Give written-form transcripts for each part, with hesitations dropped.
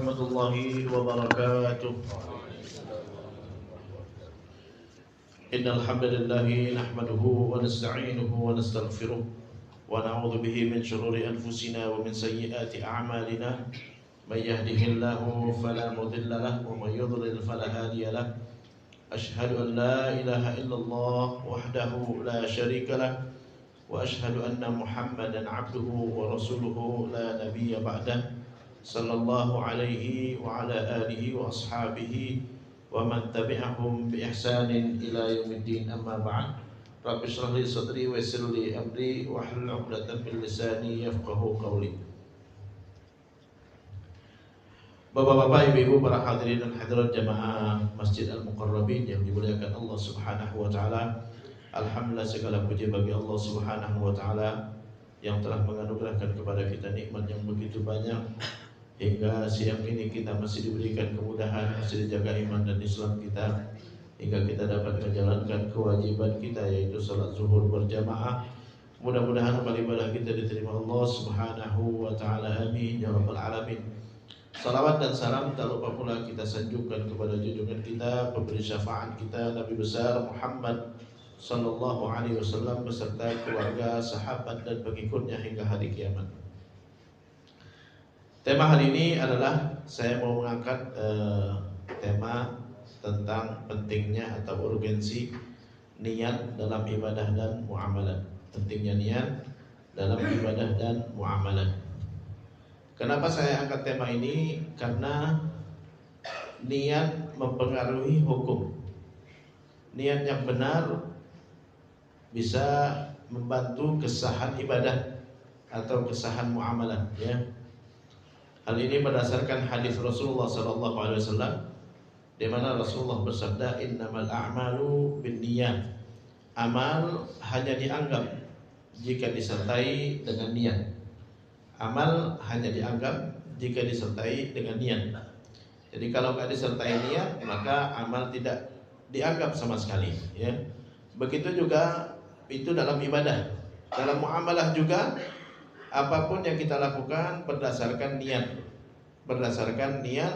warahmatullahi wabarakatuh. Innal hamdalillah nahmaduhu wa nasta'inuhu wa nastaghfiruh wa na'udzu bihi min shururi anfusina wa min sayyiati a'malina. May yahdihillahu fala mudilla lahu wa may yudlil fala hadiya lahu. Ashhadu an la ilaha illallah wahdahu la syarika lahu wa ashhadu anna Muhammadan 'abduhu wa rasuluhu la nabiyya ba'dahu. Sallallahu alaihi wa ala alihi wa ashabihi wa man tabi'ahum bi ihsanin ila yaumiddin, amma ba'd. Rabbi shrah li sadri wa yassir li amri wa hlul 'uqdatam min lisani yafqahu qawli. Bapak-bapak, ibu-ibu, para hadirin dan hadirat jamaah Masjid Al-Muqarrabin yang dimuliakan Allah Subhanahu wa taala. Alhamdulillah, segala puji bagi Allah Subhanahu wa taala yang telah menganugerahkan kepada kita nikmat yang begitu banyak. Hingga siang ini kita masih diberikan kemudahan, masih dijaga iman dan Islam kita, hingga kita dapat menjalankan kewajiban kita, yaitu salat zuhur berjamaah. Mudah-mudahan amal ibadah kita diterima Allah Subhanahu wa taala, amin ya rabbal alamin. Salawat dan salam tak lupa pula kita sanjungkan kepada junjungan kita, pemberi syafaat kita, Nabi besar Muhammad sallallahu alaihi wasallam beserta keluarga, sahabat dan pengikutnya hingga hari kiamat. Tema hari ini adalah saya mau mengangkat tema tentang pentingnya atau urgensi niat dalam ibadah dan muamalah. Pentingnya niat dalam ibadah dan muamalah. Kenapa saya angkat tema ini? Karena niat mempengaruhi hukum. Niat yang benar bisa membantu kesahan ibadah atau kesahan muamalah, ya. Hal ini berdasarkan hadis Rasulullah SAW, di mana Rasulullah bersabda, innamal a'malu binniyat. Amal hanya dianggap jika disertai dengan niat. Amal hanya dianggap jika disertai dengan niat. Jadi kalau tidak disertai niat, maka amal tidak dianggap sama sekali, ya. Begitu juga itu dalam ibadah. Dalam muamalah juga, apapun yang kita lakukan berdasarkan niat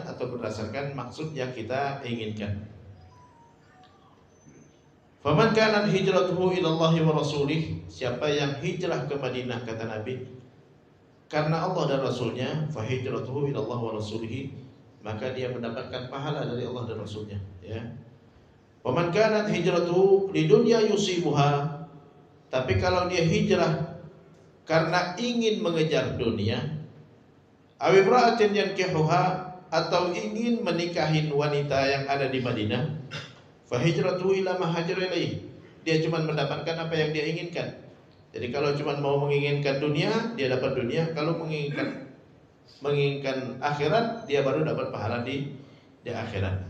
atau berdasarkan maksud yang kita inginkan. Faman kanat hijratuhu ilallahi wa rasulih, siapa yang hijrah ke Madinah, kata Nabi, karena Allah dan Rasulnya, fa hijratuhu ilallahi wa rasulih, maka dia mendapatkan pahala dari Allah dan Rasulnya, ya. Faman kanat hijratuhu lidunya yusibuha, tapi kalau dia hijrah karena ingin mengejar dunia, awimra'atin yankihuha, atau ingin menikahin wanita yang ada di Madinah, fa hijratuhu ila ma hajara ilaih, dia cuma mendapatkan apa yang dia inginkan. Jadi kalau cuma mau menginginkan dunia, dia dapat dunia. Kalau menginginkan akhirat, dia baru dapat pahala di akhirat.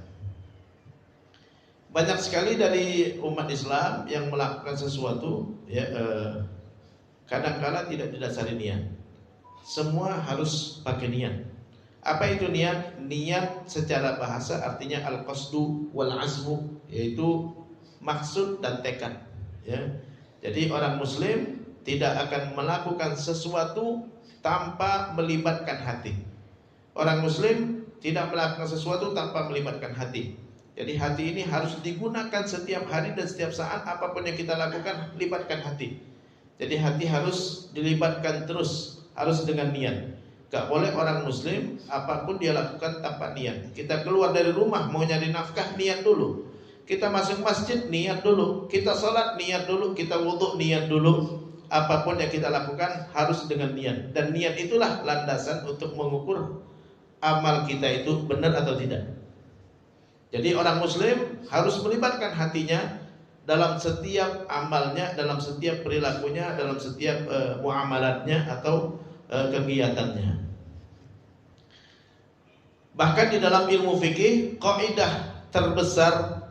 Banyak sekali dari umat Islam yang melakukan sesuatu, ya, kadang-kala tidak didasari niat. Semua harus pakai niat. Apa itu niat? Niat secara bahasa artinya al-qasdu wal azmu, yaitu maksud dan tekad, ya. Jadi orang muslim tidak akan melakukan sesuatu tanpa melibatkan hati. Orang muslim tidak melakukan sesuatu tanpa melibatkan hati. Jadi hati ini harus digunakan setiap hari dan setiap saat. Apapun yang kita lakukan, libatkan hati. Jadi hati harus dilibatkan terus, harus dengan niat. Gak boleh orang muslim apapun dia lakukan tanpa niat. Kita keluar dari rumah mau nyari nafkah, niat dulu. Kita masuk masjid, niat dulu. Kita sholat, niat dulu. Kita wudhu, niat dulu. Apapun yang kita lakukan harus dengan niat. Dan niat itulah landasan untuk mengukur amal kita itu benar atau tidak. Jadi orang muslim harus melibatkan hatinya dalam setiap amalnya, dalam setiap perilakunya, dalam setiap muamalatnya atau kegiatannya. Bahkan di dalam ilmu fikih, kaidah terbesar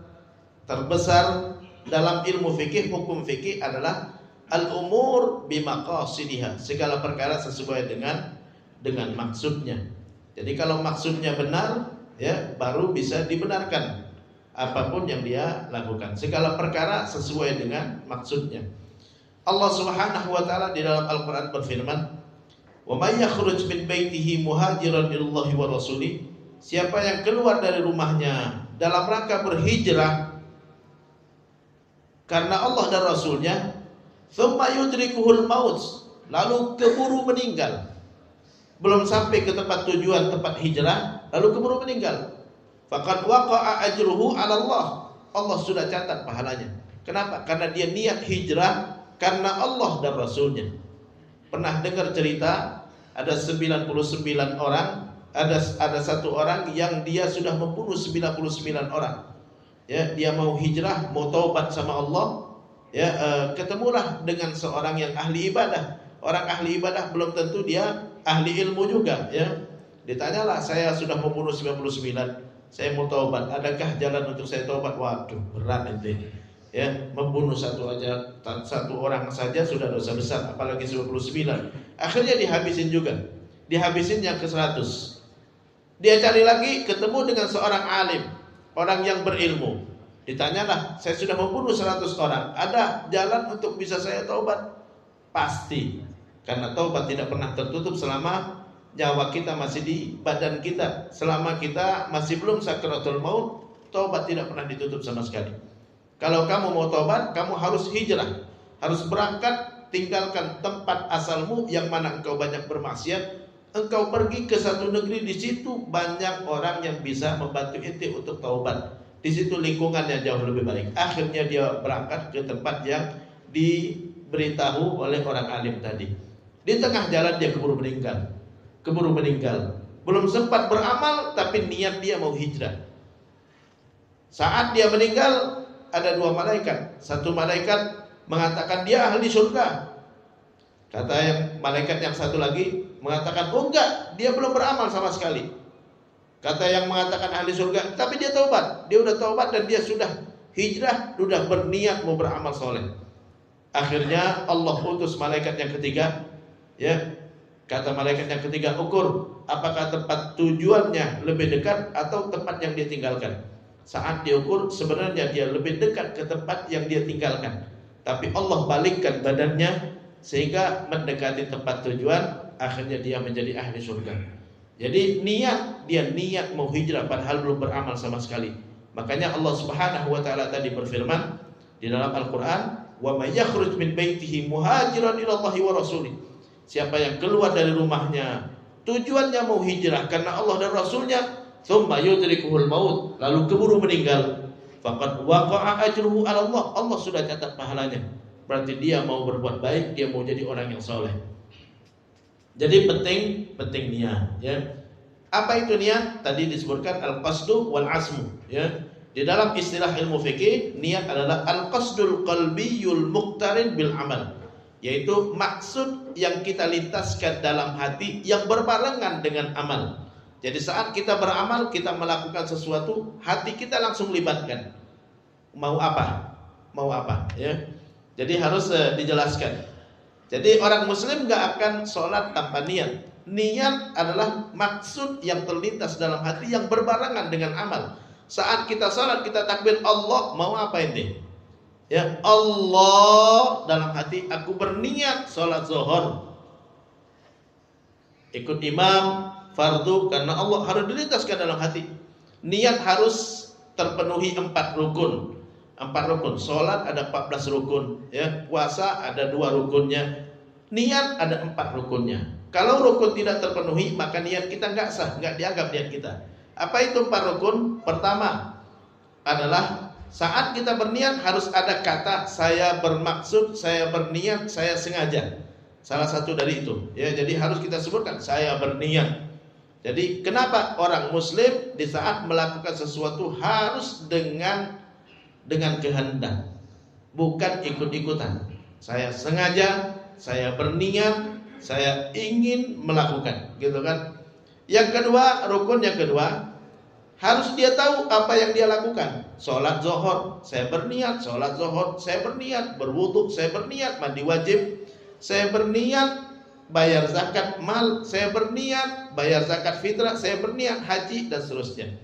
dalam ilmu fikih, hukum fikih adalah al-umur bimaqasidiha, segala perkara sesuai dengan maksudnya. Jadi kalau maksudnya benar, ya, baru bisa dibenarkan apapun yang dia lakukan. Segala perkara sesuai dengan maksudnya. Allah Subhanahu wa taala di dalam Al-Qur'an berfirman, "Wa may yakhruj min baitihi muhajiran ilallahi wa rasulih siapa yang keluar dari rumahnya dalam rangka berhijrah karena Allah dan Rasulnya, thumma yudrikuhul maut, lalu keburu meninggal, belum sampai ke tempat tujuan, tempat hijrah, lalu keburu meninggal, faqad waqa'a ajruhu 'ala Allah, Allah sudah catat pahalanya. Kenapa? Karena dia niat hijrah karena Allah dan Rasulnya. Pernah dengar cerita ada 99 orang, ada satu orang yang dia sudah membunuh 99 orang. Ya, dia mau hijrah, mau taubat sama Allah. Ya, ketemulah dengan seorang yang ahli ibadah. Orang ahli ibadah belum tentu dia ahli ilmu juga, ya. Ditanyalah, saya sudah membunuh 99, saya mau taubat, adakah jalan untuk saya taubat? Waduh, berat ini. Ya, membunuh satu orang saja sudah dosa besar, apalagi 99. Akhirnya dihabisin juga. Dihabisin yang ke-100. Dia cari lagi, ketemu dengan seorang alim, orang yang berilmu. Ditanyalah, saya sudah membunuh 100 orang, ada jalan untuk bisa saya taubat? Pasti. Karena taubat tidak pernah tertutup selama nyawa kita masih di badan kita. Selama kita masih belum sakratul maut, taubat tidak pernah ditutup sama sekali. Kalau kamu mau taubat, kamu harus hijrah, harus berangkat, tinggalkan tempat asalmu yang mana engkau banyak bermaksiat. Engkau pergi ke satu negeri, di situ banyak orang yang bisa membantu ente untuk taubat. Di situ lingkungannya jauh lebih baik. Akhirnya dia berangkat ke tempat yang diberitahu oleh orang alim tadi. Di tengah jalan dia keburu meninggal. Keburu meninggal. Belum sempat beramal, tapi niat dia mau hijrah. Saat dia meninggal, ada 2 malaikat. Satu malaikat mengatakan dia ahli surga. Kata yang malaikat yang satu lagi mengatakan, oh enggak, dia belum beramal sama sekali. Kata yang mengatakan ahli surga, tapi dia taubat. Dia udah taubat dan dia sudah hijrah, sudah berniat mau beramal soleh. Akhirnya Allah utus malaikat yang ketiga. Ya, kata malaikat yang ketiga, ukur apakah tempat tujuannya lebih dekat atau tempat yang dia tinggalkan. Saat diukur, sebenarnya dia lebih dekat ke tempat yang dia tinggalkan, tapi Allah balikkan badannya sehingga mendekati tempat tujuan. Akhirnya dia menjadi ahli surga. Jadi dia niat mau hijrah padahal belum beramal sama sekali. Makanya Allah Subhanahu wa taala tadi berfirman di dalam Al-Qur'an, "Wa may yakhruj min baitihi muhajiran ila Allahi wa rasulih." Siapa yang keluar dari rumahnya tujuannya mau hijrah karena Allah dan Rasulnya, thumma yudrikuhul maut, lalu keburu meninggal, faqad waqa'a ajruhu 'ala Allah, Allah sudah catat pahalanya. Berarti dia mau berbuat baik, dia mau jadi orang yang soleh. Jadi penting niat, ya. Apa itu niat? Tadi disebutkan al-qasdu wal azmu, ya. Di dalam istilah ilmu fikih, niat adalah al-qasdul qalbiyul muqtarin bil amal, yaitu maksud yang kita lintaskan dalam hati yang berbarengan dengan amal. Jadi saat kita beramal, kita melakukan sesuatu, hati kita langsung libatkan. Mau apa? Ya. Jadi harus dijelaskan. Jadi orang muslim gak akan sholat tanpa niat. Niat adalah maksud yang terlintas dalam hati yang berbarengan dengan amal. Saat kita sholat, kita takbir Allah, mau apa ini? Ya, Allah, dalam hati aku berniat sholat zuhur, ikut imam fardu karena Allah, harus dilintaskan dalam hati. Niat harus terpenuhi 4 rukun. 4 rukun. Sholat ada 14 rukun, ya. Puasa ada 2 rukunnya. Niat ada 4 rukunnya. Kalau rukun tidak terpenuhi, maka niat kita nggak sah, nggak dianggap niat kita. Apa itu 4 rukun? Pertama adalah saat kita berniat harus ada kata saya bermaksud, saya berniat, saya sengaja. Salah satu dari itu, ya. Jadi harus kita sebutkan saya berniat. Jadi kenapa orang muslim di saat melakukan sesuatu harus dengan kehendak, bukan ikut-ikutan. Saya sengaja, saya berniat, saya ingin melakukan, gitu kan. Yang kedua, rukun yang kedua, harus dia tahu apa yang dia lakukan. Sholat zuhur, saya berniat. Sholat zuhur, saya berniat. Berwudu, saya berniat. Mandi wajib, saya berniat. Bayar zakat mal, saya berniat. Bayar zakat fitrah, saya berniat. Haji dan seterusnya.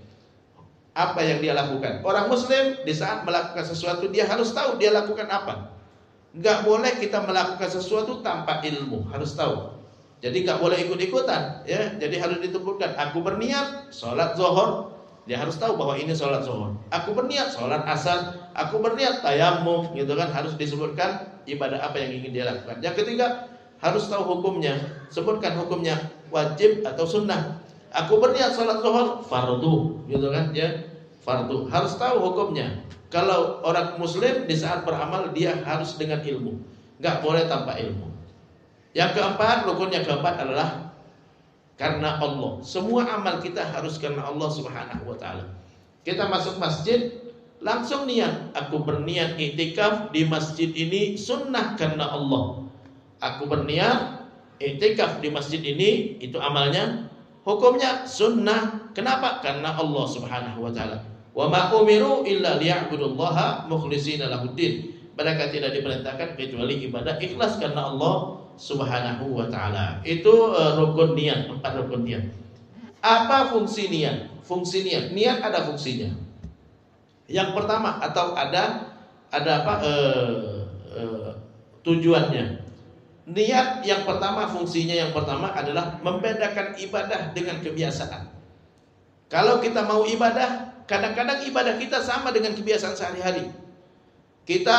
Apa yang dia lakukan? Orang muslim di saat melakukan sesuatu, dia harus tahu dia lakukan apa. Gak boleh kita melakukan sesuatu tanpa ilmu, harus tahu. Jadi nggak boleh ikut-ikutan, ya. Jadi harus ditentukan. Aku berniat sholat zuhur, dia harus tahu bahwa ini sholat zuhur. Aku berniat sholat asar, aku berniat tayamum, gitu kan. Harus disebutkan ibadah apa yang ingin dia lakukan. Yang ketiga, harus tahu hukumnya. Sebutkan hukumnya, wajib atau sunnah. Aku berniat sholat zuhur, fardu, gitu kan, ya. Fardu. Harus tahu hukumnya. Kalau orang muslim di saat beramal dia harus dengan ilmu, nggak boleh tanpa ilmu. Yang keempat, rukun yang keempat adalah karena Allah. Semua amal kita harus karena Allah Subhanahu wa taala. Kita masuk masjid, langsung niat, aku berniat iktikaf di masjid ini sunnah karena Allah. Aku berniat iktikaf di masjid ini, itu amalnya, hukumnya sunnah. Kenapa? Karena Allah Subhanahu wa taala. Wa ma umiru illa liya'budullaha mukhlishina lahuddin. Mereka tidak diperintahkan kecuali ibadah ikhlas karena Allah Subhanahu wa taala. Itu rukun niat, 4 rukun niat. Apa fungsi niat? Fungsi niat, niat ada fungsinya. Yang pertama atau ada apa tujuannya. Niat yang pertama, fungsinya yang pertama adalah membedakan ibadah dengan kebiasaan. Kalau kita mau ibadah, kadang-kadang ibadah kita sama dengan kebiasaan sehari-hari. Kita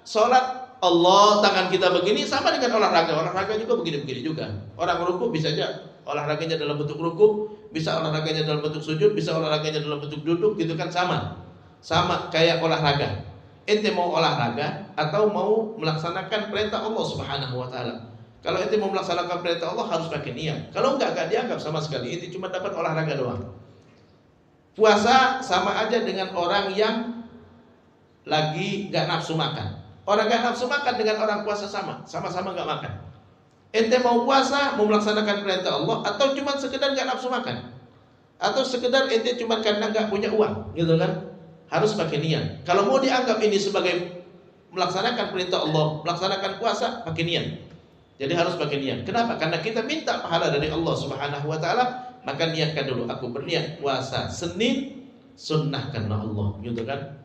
sholat, Allah, tangan kita begini sama dengan olahraga. Olahraga juga begini-begini juga. Orang ruku bisa aja olahraganya dalam bentuk ruku, bisa olahraganya dalam bentuk sujud, bisa olahraganya dalam bentuk duduk, gitu kan, sama. Sama kayak olahraga. Ente mau olahraga atau mau melaksanakan perintah Allah Subhanahu wa taala. Kalau ente mau melaksanakan perintah Allah harus pakai niat. Kalau enggak dianggap sama sekali. Ente cuma dapat olahraga doang. Puasa sama aja dengan orang yang lagi enggak nafsu makan. Orang gak nafsu makan dengan orang puasa sama-sama gak makan. Ente mau puasa, mau melaksanakan perintah Allah, atau cuma sekedar gak nafsu makan, atau sekedar ente cuma karena gak punya uang, gitu kan? Harus pakai niat. Kalau mau dianggap ini sebagai melaksanakan perintah Allah, melaksanakan puasa, pakai niat. Jadi harus pakai niat. Kenapa? Karena kita minta pahala dari Allah Subhanahu wa taala, maka niatkan dulu. Aku berniat puasa Senin sunnah karena Allah, gitu kan?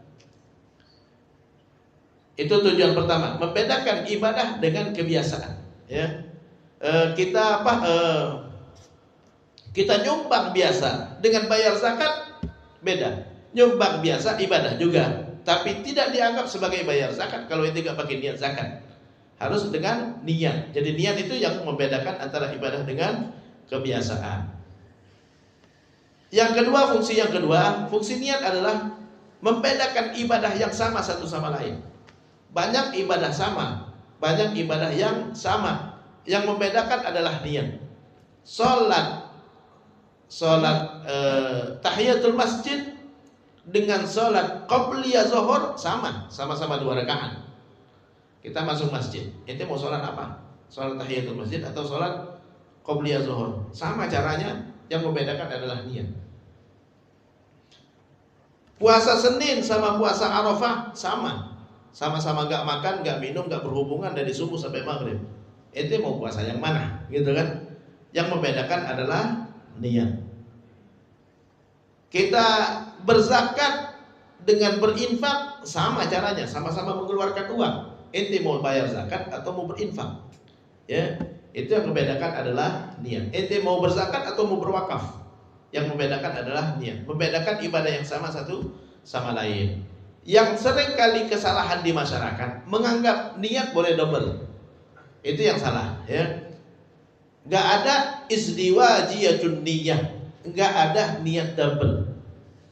Itu tujuan pertama, membedakan ibadah dengan kebiasaan. Ya, kita nyumbang biasa dengan bayar zakat beda. Nyumbang biasa ibadah juga, tapi tidak dianggap sebagai bayar zakat kalau itu tidak pakai niat zakat. Harus dengan niat. Jadi niat itu yang membedakan antara ibadah dengan kebiasaan. Yang kedua, fungsi niat adalah membedakan ibadah yang sama satu sama lain. Banyak ibadah sama, banyak ibadah yang sama. Yang membedakan adalah niat. Salat tahiyatul masjid dengan salat qabliyah zuhur sama-sama 2 rakaat. Kita masuk masjid, ente mau salat apa? Salat tahiyatul masjid atau salat qabliyah zuhur? Sama caranya, yang membedakan adalah niat. Puasa Senin sama puasa Arafah sama-sama gak makan, gak minum, gak berhubungan dari subuh sampai maghrib. Ente mau puasa yang mana, gitu kan? Yang membedakan adalah niat. Kita berzakat dengan berinfak sama caranya, sama-sama mengeluarkan uang. Ente mau bayar zakat atau mau berinfak, ya, itu yang membedakan adalah niat. Ente mau berzakat atau mau berwakaf, yang membedakan adalah niat. Membedakan ibadah yang sama satu sama lain. Yang sering kali kesalahan di masyarakat menganggap niat boleh double. Itu yang salah, ya. Gak ada izdiwajiyatun niyah, gak ada niat double.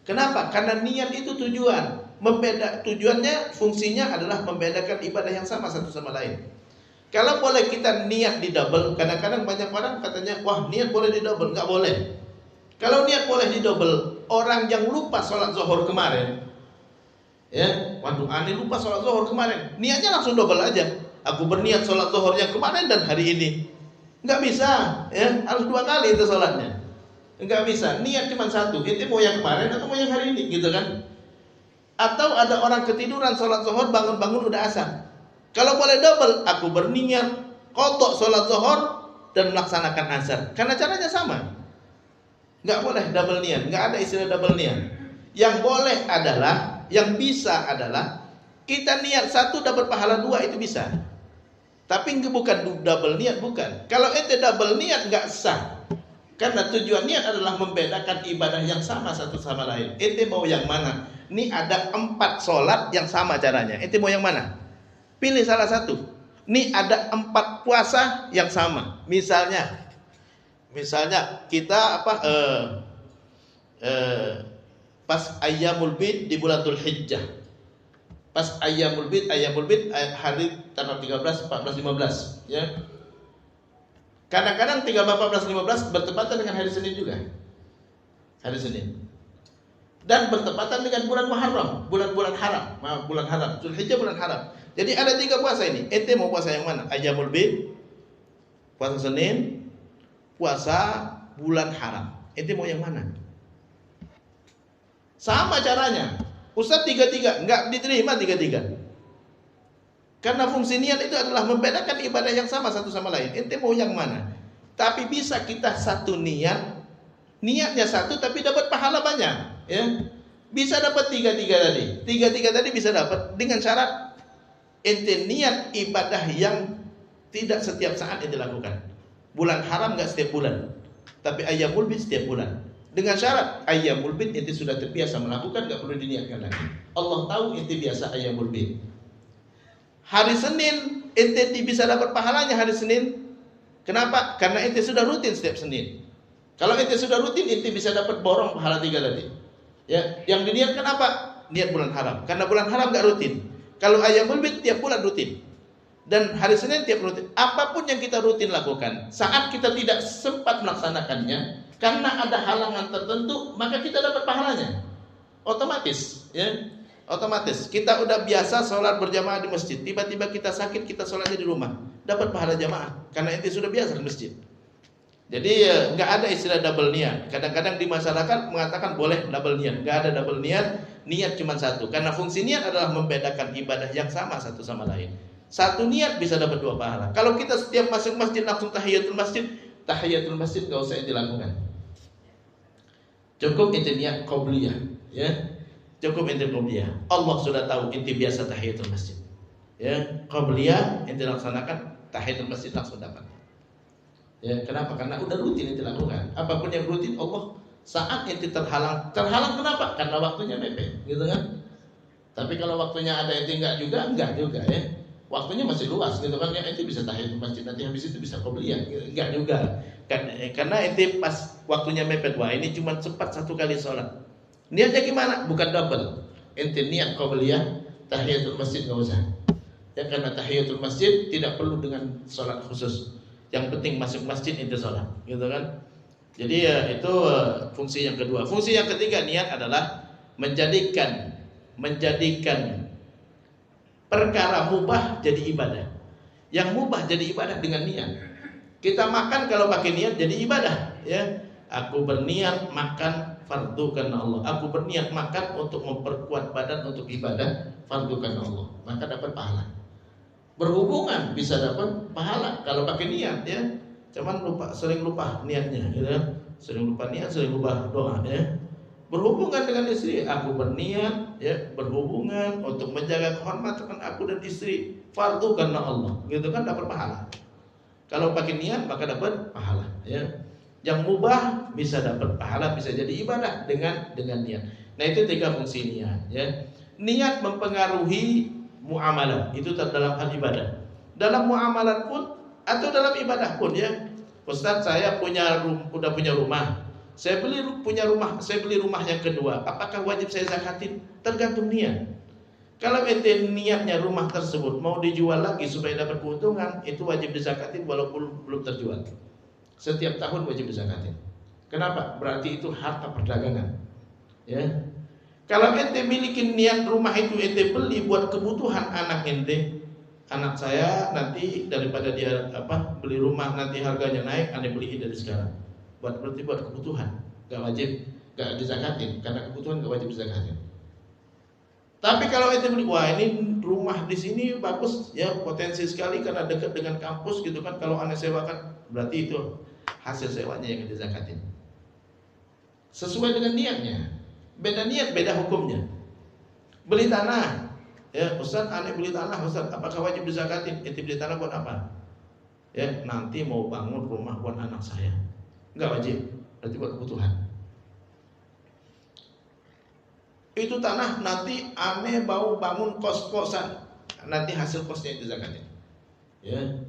Kenapa? Karena niat itu tujuan. Tujuannya, fungsinya adalah membedakan ibadah yang sama satu sama lain. Kalau boleh kita niat di double, kadang-kadang banyak orang katanya, wah niat boleh di double, gak boleh. Kalau niat boleh di double, orang yang lupa sholat zuhur kemarin, ya, waduh, aneh lupa sholat zuhur kemarin, niatnya langsung double aja. Aku berniat sholat zuhur yang kemarin dan hari ini. Nggak bisa, ya, harus 2 kali itu sholatnya. Nggak bisa, niat cuma satu. Itu mau yang kemarin atau mau yang hari ini, gitu kan? Atau ada orang ketiduran sholat zuhur, bangun-bangun udah asar. Kalau boleh double, aku berniat qadha sholat zuhur dan melaksanakan asar. Karena caranya sama. Nggak boleh double niat, nggak ada istilah double niat. Yang boleh adalah, yang bisa adalah kita niat 1 dapat pahala 2, itu bisa. Tapi bukan double niat, bukan. Kalau ente double niat nggak sah. Karena tujuan niat adalah membedakan ibadah yang sama satu sama lain. Ente mau yang mana? Ini ada 4 sholat yang sama caranya. Ente mau yang mana? Pilih salah satu. Ini ada 4 puasa yang sama. Misalnya kita pas Ayyamul Bid di bulan Dzulhijjah. Pas Ayyamul Bid hari tanggal 13, 14, 15 ya. Kadang-kadang 13, 14, 15 bertepatan dengan hari Senin juga. Hari Senin. Dan bertepatan dengan bulan Muharram, bulan haram. Bulan haram, Dzulhijjah bulan haram. Jadi ada 3 puasa ini. Ente mau puasa yang mana? Ayyamul Bid, puasa Senin, puasa bulan haram. Ente mau yang mana? Sama caranya. Ustaz 3-3, enggak diterima 3-3. Karena fungsi niat itu adalah membedakan ibadah yang sama satu sama lain. Ente mau yang mana? Tapi bisa kita satu niat, niatnya satu tapi dapat pahala banyak, ya. Bisa dapat 3-3 tadi. 3-3 tadi bisa dapat dengan syarat ente niat ibadah yang tidak setiap saat ente lakukan. Bulan haram enggak setiap bulan, tapi Ayyamul Bid setiap bulan. Dengan syarat Ayyamul Bid ente sudah terbiasa melakukan, enggak perlu diniatkan lagi. Allah tahu ente biasa Ayyamul Bid. Hari Senin ente bisa dapat pahalanya hari Senin. Kenapa? Karena ente sudah rutin setiap Senin. Kalau ente sudah rutin, ente bisa dapat borong pahala 3 tadi. Ya, yang diniatkan apa? Niat bulan haram. Karena bulan haram enggak rutin. Kalau Ayyamul Bid tiap bulan rutin. Dan hari Senin tiap rutin. Apapun yang kita rutin lakukan, saat kita tidak sempat melaksanakannya karena ada halangan tertentu, maka kita dapat pahalanya. Otomatis, ya. Otomatis kita udah biasa sholat berjamaah di masjid, tiba-tiba kita sakit, kita sholatnya di rumah, dapat pahala jamaah karena ente sudah biasa di masjid. Jadi nggak ada istilah double niat. Kadang-kadang di masyarakat mengatakan boleh double niat, nggak ada double niat, niat cuma satu. Karena fungsi niat adalah membedakan ibadah yang sama satu sama lain. Satu niat bisa dapat 2 pahala. Kalau kita setiap masuk masjid langsung tahiyatul masjid nggak usah ente lakukan. Cukup ente niat qobliyah, ya. Cukup ente qobliyah. Allah sudah tahu ente biasa tahiyatul masjid. Ya, qobliyah ente laksanakan, tahiyatul masjid langsung dapat. Ya, kenapa? Karena udah rutin ente lakukan. Apapun yang rutin Allah saat ente terhalang kenapa? Karena waktunya mepet, gitu kan? Tapi kalau waktunya ada ente enggak juga ya. Waktunya masih luas gitu kan, ya ente bisa tahiyatul masjid, nanti habis itu bisa qobliyah. Enggak juga. Karena ente pas waktunya mepet, wah ini cuma sempat 1 kali sholat. Niatnya gimana? Bukan double. Ente niat qobliyah, tahiyatul masjid enggak usah. Ya, karena tahiyatul masjid tidak perlu dengan sholat khusus. Yang penting masuk masjid ente sholat, gitu kan? Jadi ya itu fungsi yang kedua. Fungsi yang ketiga niat adalah menjadikan perkara mubah jadi ibadah. Yang mubah jadi ibadah dengan niat. Kita makan kalau pakai niat jadi ibadah, ya. Aku berniat makan fardu karena Allah. Aku berniat makan untuk memperkuat badan untuk ibadah fardu karena Allah. Maka dapat pahala. Berhubungan bisa dapat pahala kalau pakai niat, ya. Cuman sering lupa niatnya, gitu kan? Sering lupa niat, sering lupa doa, ya. Berhubungan dengan istri, aku berniat, ya, berhubungan untuk menjaga kehormatan aku dan istri fardu karena Allah, gitu kan, dapat pahala. Kalau pakai niat maka dapat pahala, ya. Yang mubah bisa dapat pahala, bisa jadi ibadah dengan niat. Nah, itu 3 fungsi niat, ya. Niat mempengaruhi muamalah, itu dalam hal ibadah. Dalam muamalah pun atau dalam ibadah pun, ya. Ustaz, saya udah punya rumah. Saya beli rumah yang kedua. Apakah wajib saya zakatin? Tergantung niat. Kalau ente niatnya rumah tersebut mau dijual lagi supaya dapat keuntungan, itu wajib dizakatin walaupun belum terjual. Setiap tahun wajib dizakatin. Kenapa? Berarti itu harta perdagangan. Ya. Kalau ente milikin niat rumah itu ente beli buat kebutuhan anak ente, anak saya nanti daripada dia beli rumah nanti harganya naik, ane beli dari sekarang. Berarti buat kebutuhan, enggak wajib, enggak dizakatin karena kebutuhan enggak wajib dizakatin. Tapi kalau ente beli, wah ini rumah di sini bagus, ya, potensi sekali karena dekat dengan kampus, gitu kan. Kalau ane sewakan, berarti itu hasil sewanya yang dizakatin. Sesuai dengan niatnya. Beda niat, beda hukumnya. Beli tanah, Ya, Ustaz, aneh beli tanah, Ustaz, apakah wajib dizakatin? Ente beli tanah buat apa? Ya, nanti mau bangun rumah buat anak saya. Enggak wajib, berarti buat kebutuhan. Itu tanah nanti aneh mau bangun kos-kosan, nanti hasil kosnya itu zakatin. Ya.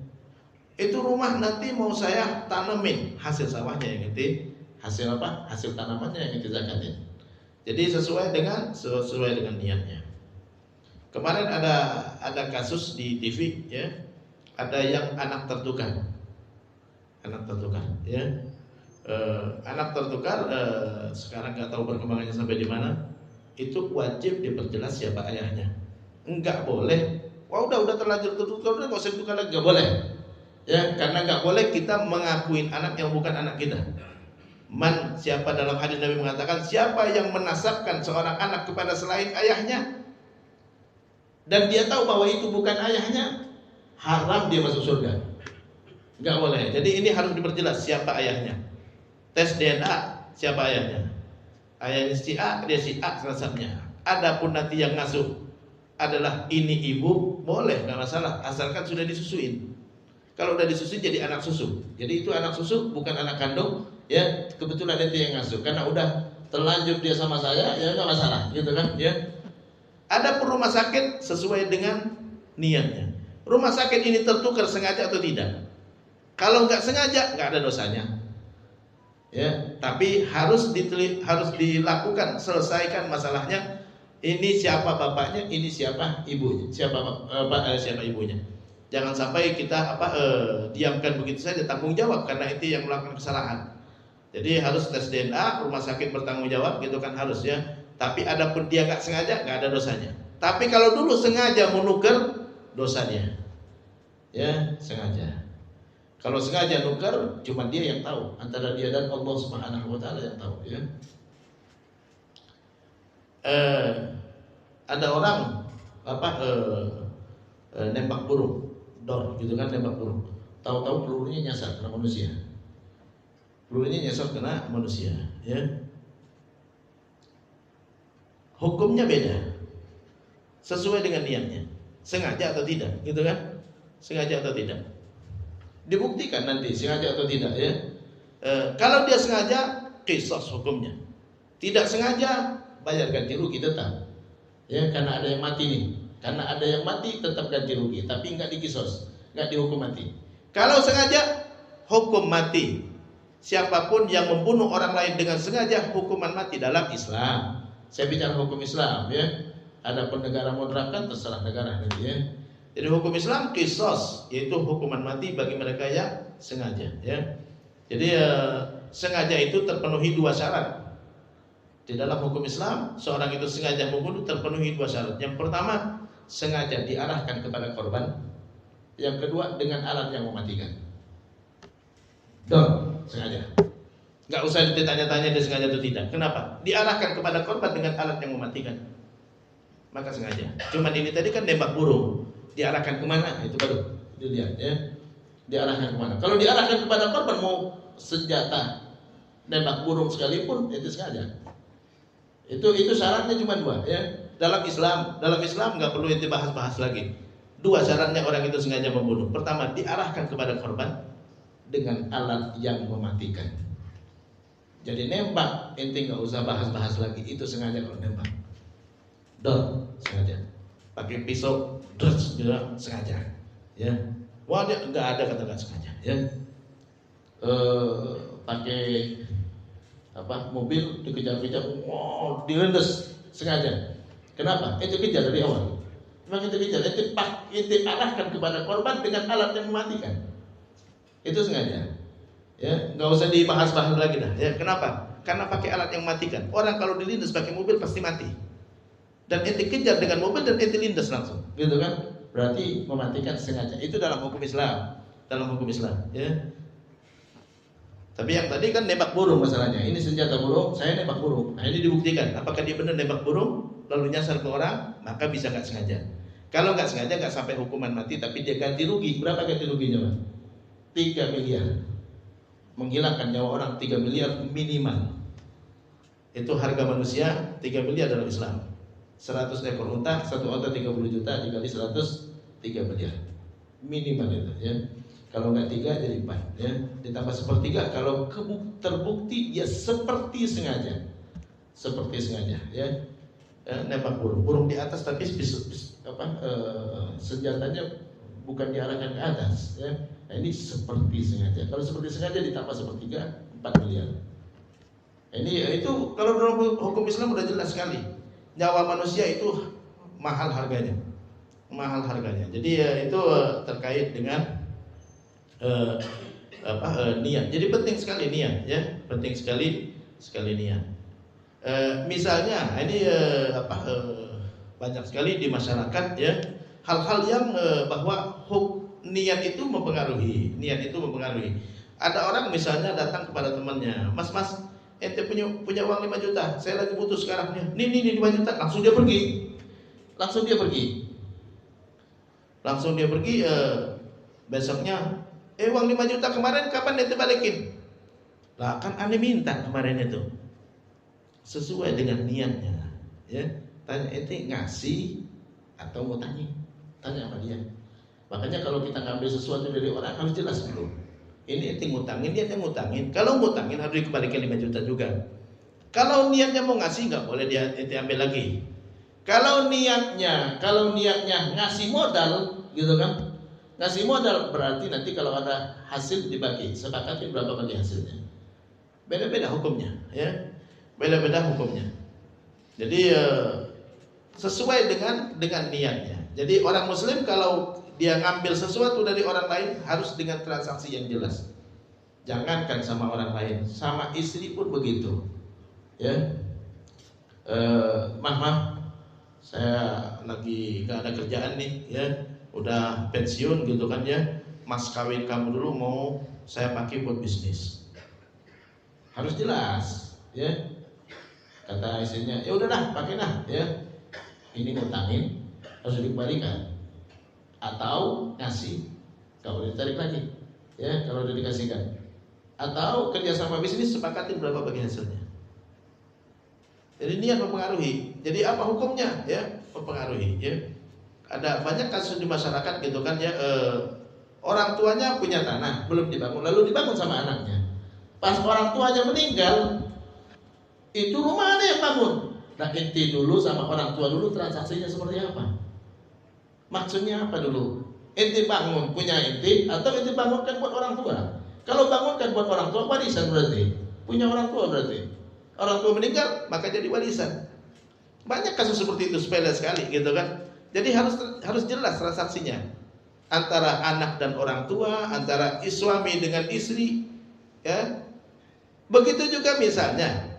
Itu rumah nanti mau saya tanemin, hasil sawahnya yang itu, hasil apa? Hasil tanamannya yang itu zakatin. Jadi sesuai dengan niatnya. Kemarin ada kasus di TV, ya. Ada yang anak tertukar, ya. Anak tertukar, sekarang nggak tahu perkembangannya sampai di mana. Itu wajib diperjelas siapa ayahnya. Enggak boleh. Wah, udah terlanjur tertukar, udah nggak usah ditukar lagi, nggak boleh. Ya, karena nggak boleh kita mengakuin anak yang bukan anak kita. Siapa dalam hadis Nabi mengatakan, siapa yang menasabkan seorang anak kepada selain ayahnya dan dia tahu bahwa itu bukan ayahnya, haram dia masuk surga. Nggak boleh. Jadi ini harus diperjelas siapa ayahnya. Tes DNA, siapa ayahnya. Ayahnya si A, dia si A nasabnya. Adapun nanti yang ngasuh adalah ini ibu, boleh, nggak masalah, asalkan sudah disusuin. Kalau udah disusuin jadi anak susu. Jadi itu anak susu, bukan anak kandung. Ya, kebetulan itu yang ngasuh. Karena udah terlanjur dia sama saya, ya nggak masalah, gitu kan? Ya. Adapun rumah sakit sesuai dengan niatnya. Rumah sakit ini tertukar sengaja atau tidak? Kalau nggak sengaja, nggak ada dosanya. Ya, tapi harus dilakukan, selesaikan masalahnya. Ini siapa bapaknya, ini siapa ibunya, siapa ibunya. Jangan sampai kita diamkan begitu saja, tanggung jawab karena itu yang melakukan kesalahan. Jadi harus tes DNA, rumah sakit bertanggung jawab, gitu kan harus ya. Tapi adapun dia nggak sengaja, nggak ada dosanya. Tapi kalau dulu sengaja menukar, dosa dia. Ya, sengaja. Kalau sengaja nukar, cuma dia yang tahu. Antara dia dan Allah Subhanahu Wa Taala yang tahu. Ya. Ada orang nembak burung, gitu kan, nembak burung. Tahu-tahu pelurunya nyasar kena manusia. Pelurunya nyasar kena manusia. Ya. Hukumnya beda, sesuai dengan niatnya. Sengaja atau tidak, gitu kan? Sengaja atau tidak? Dibuktikan nanti sengaja atau tidak, ya. Kalau dia sengaja, qisas hukumnya. Tidak sengaja, bayar ganti rugi tetap. Ya, karena ada yang mati nih. Karena ada yang mati tetap ganti rugi, tapi enggak dikisos, enggak dihukum mati. Kalau sengaja, hukum mati. Siapapun yang membunuh orang lain dengan sengaja, hukuman mati dalam Islam. Saya bicara hukum Islam, ya. Adapun negara menerapkan terserah negara nanti, ya. Jadi hukum Islam qisas, yaitu hukuman mati bagi mereka yang sengaja, ya. Jadi sengaja itu terpenuhi dua syarat. Di dalam hukum Islam, seorang itu sengaja membunuh terpenuhi dua syarat. Yang pertama, sengaja diarahkan kepada korban. Yang kedua, dengan alat yang mematikan. Sengaja. Nggak usah ditanya-tanya dia sengaja atau tidak. Kenapa? Diarahkan kepada korban dengan alat yang mematikan, maka sengaja. Cuman ini tadi kan nembak burung, diarahkan kemana? Itu baru dilihat, ya. Diarahkan kemana? Kalau diarahkan kepada korban, mau senjata nembak burung sekalipun, itu sengaja. Itu syaratnya cuma dua, ya. Dalam Islam nggak perlu itu bahas lagi. Dua syaratnya orang itu sengaja membunuh. Pertama, diarahkan kepada korban dengan alat yang mematikan. Jadi nembak, ente nggak usah bahas lagi, itu sengaja kalau nembak. Sengaja. Pakai pisau, juga sengaja. Ya. Wah, dia nggak ada kata nggak sengaja. Ya. Pakai mobil dikejar-kejar, direndes sengaja. Kenapa? Itu kejar dari awal. Memang itu kejar, itu arahkan kepada korban dengan alat yang mematikan. Itu sengaja. Ya, nggak usah dibahas lagi dah. Ya, kenapa? Karena pakai alat yang mematikan. Orang kalau dilindas pakai mobil pasti mati. Dan ente kejar dengan mobil dan ente lindas langsung, gitu kan? Berarti mematikan sengaja. Itu dalam hukum Islam. Ya. Tapi yang tadi kan nembak burung masalahnya. Ini senjata burung, saya nembak burung. Nah, ini dibuktikan. Apakah dia benar nembak burung lalu nyasar ke orang, maka bisa nggak sengaja. Kalau nggak sengaja nggak sampai hukuman mati, tapi dia ganti rugi. Berapa ganti ruginya, Pak? 3 miliar. Menghilangkan nyawa orang 3 miliar minimal. Itu harga manusia 3 miliar dalam Islam. 100 ekor unta, satu unta 30 juta dikali 100, 3 miliar minimal itu ya. Kalau nggak 3 jadi 4 ya. Ditambah sepertiga kalau terbukti dia seperti sengaja ya. Nembak burung di atas tapi senjatanya bukan diarahkan ke atas ya. Nah, ini seperti sengaja. Kalau seperti sengaja ditambah sepertiga 4 miliar. Ini itu kalau dalam hukum Islam udah jelas sekali. Nyawa manusia itu mahal harganya. Jadi itu terkait dengan niat. Jadi penting sekali niat ya. Penting sekali niat. Misalnya ini banyak sekali di masyarakat ya hal-hal yang bahwa niat itu mempengaruhi. Ada orang misalnya datang kepada temannya, Mas, ente punya uang 5 juta, saya lagi butuh sekarang nih. Nih 5 juta, langsung dia pergi. Besoknya, uang 5 juta kemarin kapan ente balikin? Lah kan ane minta kemarin itu. Sesuai dengan niatnya, ya. Tanya ente ngasih atau mau tanya sama dia. Makanya kalau kita ngambil sesuatu dari orang harus jelas dulu. Ini ente ngutangin, dia yang ngutangin. Kalau ngutangin harus dikembalikan 5 juta juga. Kalau niatnya mau ngasih nggak boleh dia ente ambil lagi. Kalau niatnya ngasih modal, gitu kan? Ngasih modal berarti nanti kalau ada hasil dibagi, sepakati berapa bagi hasilnya. Beda-beda hukumnya, ya. Jadi sesuai dengan niatnya. Jadi orang Muslim kalau dia ngambil sesuatu dari orang lain harus dengan transaksi yang jelas. Jangankan sama orang lain, sama istri pun begitu. Ya, maaf, saya lagi gak ada kerjaan nih, ya, udah pensiun gitu kan ya. Mas kawin kamu dulu mau saya pakai buat bisnis. Harus jelas, ya. Kata istrinya, ya udah dah, pakai dah, ya. Ini ngutangin harus dikembalikan. Atau ngasih, kalau ditarik lagi, ya, kalau udah dikasihkan. Atau kerjasama bisnis sepakatin berapa bagi hasilnya. Jadi niat mempengaruhi. Jadi apa hukumnya? Ya, mempengaruhi. Ya, ada banyak kasus di masyarakat gitu kan ya. Orang tuanya punya tanah belum dibangun, lalu dibangun sama anaknya. Pas orang tuanya meninggal, itu rumah ada yang bangun. Nah, inti dulu sama orang tua dulu transaksinya seperti apa? Maksudnya apa dulu? Inti bangun punya inti atau inti bangunkan buat orang tua? Kalau bangunkan buat orang tua warisan berarti punya orang tua berarti. Orang tua meninggal maka jadi warisan. Banyak kasus seperti itu, sepele sekali gitu kan. Jadi harus jelas transaksinya antara anak dan orang tua, antara suami dengan istri, ya. Begitu juga misalnya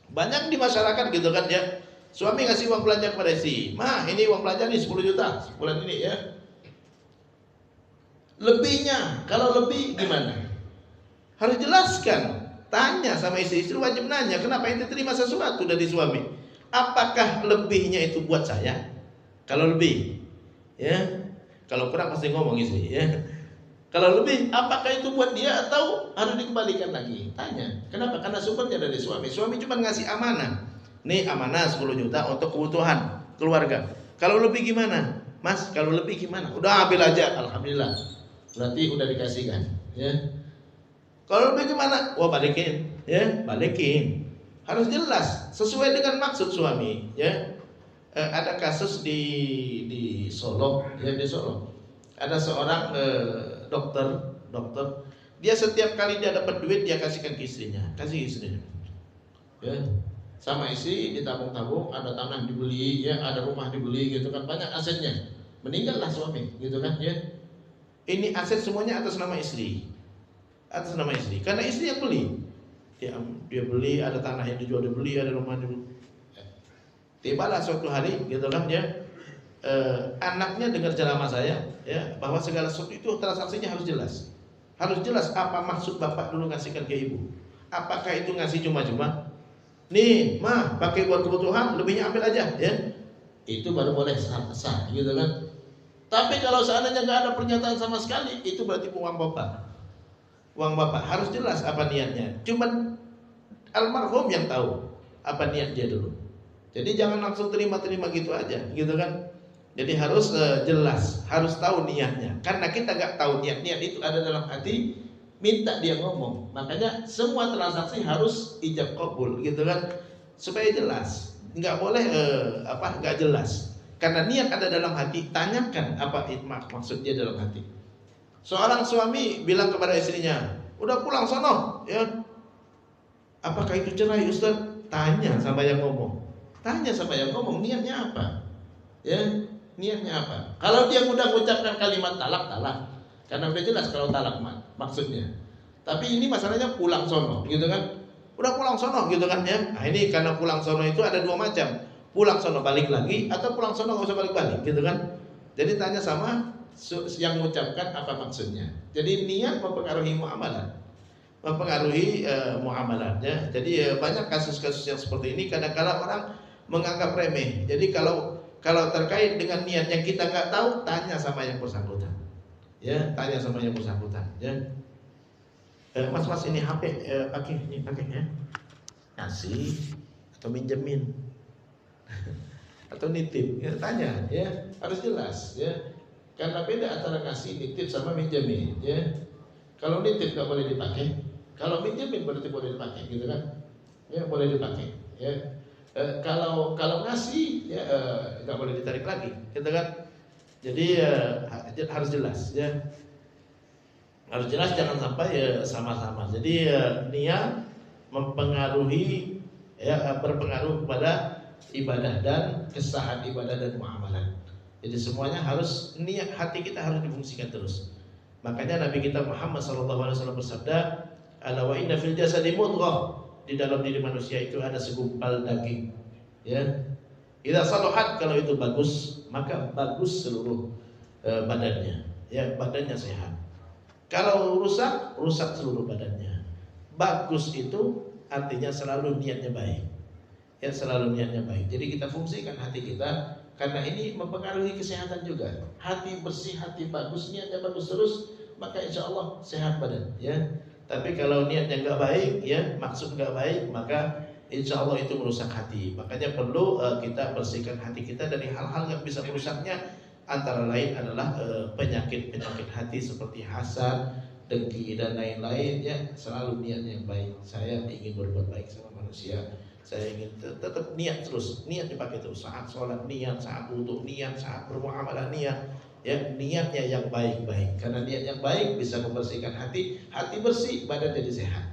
banyak di masyarakat gitu kan ya. Suami ngasih uang belanja kepada istri. Mah, ini uang belanja nih 10 juta bulan ini ya. Lebihnya, kalau lebih gimana? Harus jelaskan. Tanya sama istri wajib nanya, kenapa ente terima sesuatu dari suami? Apakah lebihnya itu buat saya? Kalau lebih, ya. Kalau kurang pasti ngomong istri, ya. Kalau lebih, apakah itu buat dia atau harus dikembalikan lagi? Tanya. Kenapa? Karena sumbernya dari suami. Suami cuma ngasih amanah. Nih amanah 10 juta untuk kebutuhan keluarga. Kalau lebih gimana? Mas, kalau lebih gimana? Udah ambil aja, alhamdulillah. Berarti udah dikasihkan, ya. Kalau lebih gimana? Wah, balikin, ya, balikin. Harus jelas, sesuai dengan maksud suami, ya. Ada kasus di Solo, ya, di Solo. Ada seorang dokter, dia setiap kali dia dapat duit dia kasihkan ke istrinya, ya. Sama istri ditabung-tabung, ada tanah dibeli, ya, ada rumah dibeli, gitu kan, banyak asetnya. Meninggallah suami, gitu kan, ya. Ini aset semuanya atas nama istri, karena istri yang beli. Dia beli, ada tanah yang dijual dibeli, ada rumah dibeli. Tibalah suatu hari, gitu kan, ya. Anaknya dengar ceramah saya, ya, bahwa segala sesuatu itu transaksinya harus jelas apa maksud bapak dulu ngasihkan ke ibu. Apakah itu ngasih cuma-cuma? Nih, mah, pakai buat kebutuhan, lebihnya ambil aja, ya. Itu baru boleh sah, gitu kan. Tapi kalau seandainya nggak ada pernyataan sama sekali, itu berarti uang bapak harus jelas apa niatnya. Cuman almarhum yang tahu apa niat dia dulu. Jadi jangan langsung terima-terima gitu aja, gitu kan? Jadi harus jelas, harus tahu niatnya. Karena kita nggak tahu niat itu ada dalam hati, minta dia ngomong. Makanya semua transaksi harus ijab kabul, gitu kan? Supaya jelas, nggak boleh nggak jelas. Karena niat ada dalam hati, tanyakan apa maksud dia dalam hati. Seorang suami bilang kepada istrinya, udah pulang sono, ya. Apakah itu cerai, Ustaz? Tanya sama yang ngomong. Tanya sama yang ngomong, niatnya apa? Ya, niatnya apa? Kalau dia udah mengucapkan kalimat talak, karena udah jelas kalau talak maksudnya. Tapi ini masalahnya pulang sono, gitu kan? Udah pulang sono, gitu kan ya? Nah ini karena pulang sono itu ada dua macam. Pulang sono balik lagi, atau pulang sono nggak usah balik-balik, gitu kan? Jadi tanya sama yang mengucapkan apa maksudnya. Jadi niat mempengaruhi muamalah, mempengaruhi muamalatnya. Jadi banyak kasus-kasus yang seperti ini kadang-kala orang menganggap remeh. Jadi kalau terkait dengan niat yang kita nggak tahu, tanya sama yang bersangkutan. Ya, tanya sama yang bersangkutan. Ya, mas ini HP pakai ya, kasih atau minjemin atau nitip. Ya, tanya, ya harus jelas. Ya, karena beda antara kasih, nitip sama minjemin. Ya, kalau nitip nggak boleh dipakai, kalau minjemin berarti boleh dipakai, gitu kan? Ya, boleh dipakai. Ya. Kalau ngasih ya nggak boleh ditarik lagi, gitu kan? Jadi harus jelas, ya harus jelas, jangan sampai sama-sama. Jadi niat mempengaruhi, berpengaruh kepada ibadah dan kesahan ibadah dan muamalah. Jadi semuanya harus, niat hati kita harus difungsikan terus. Makanya Nabi kita Muhammad SAW bersabda, ala wa inna fil jasadi mudghah, di dalam diri manusia itu ada segumpal daging. Ya, idza salahat, kalau itu bagus, maka bagus seluruh badannya. Ya, badannya sehat. Kalau rusak seluruh badannya. Bagus itu artinya selalu niatnya baik. Ya, selalu niatnya baik. Jadi kita fungsikan hati kita, karena ini mempengaruhi kesehatan juga. Hati bersih, hati bagus, niatnya bagus terus, maka insya Allah sehat badan. Ya. Tapi kalau niatnya nggak baik, ya maksud nggak baik, maka insya Allah itu merusak hati. Makanya perlu kita bersihkan hati kita dari hal-hal yang bisa merusaknya. Antara lain adalah penyakit-penyakit hati seperti hasad, dengki dan lain-lain. Ya, selalu niatnya yang baik. Saya ingin berbuat baik sama manusia. Saya ingin tetap niat terus, niat dipakai terus. Saat sholat niat, saat wudu niat, saat bermuamalah niat. Ya, niatnya yang baik-baik. Karena niat yang baik bisa membersihkan hati. Hati bersih, badan jadi sehat.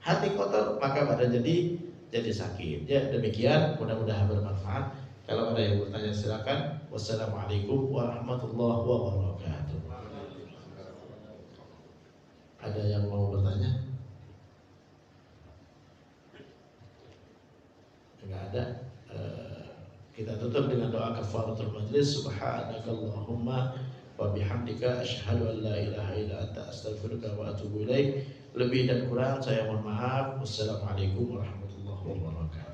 Hati kotor, maka badan jadi sakit. Ya, demikian, mudah-mudahan bermanfaat. Kalau ada yang bertanya silakan. Wassalamualaikum warahmatullahi wabarakatuh. Ada yang mau bertanya? Enggak ada. Kita tutup dengan doa kafaratul majlis. Subhanakallahumma wa bihamdika asyhadu an la ilaha illa anta astaghfiruka wa atubu ilaik. Lebih dan kurang saya mohon maaf. Wassalamualaikum warahmatullahi wabarakatuh.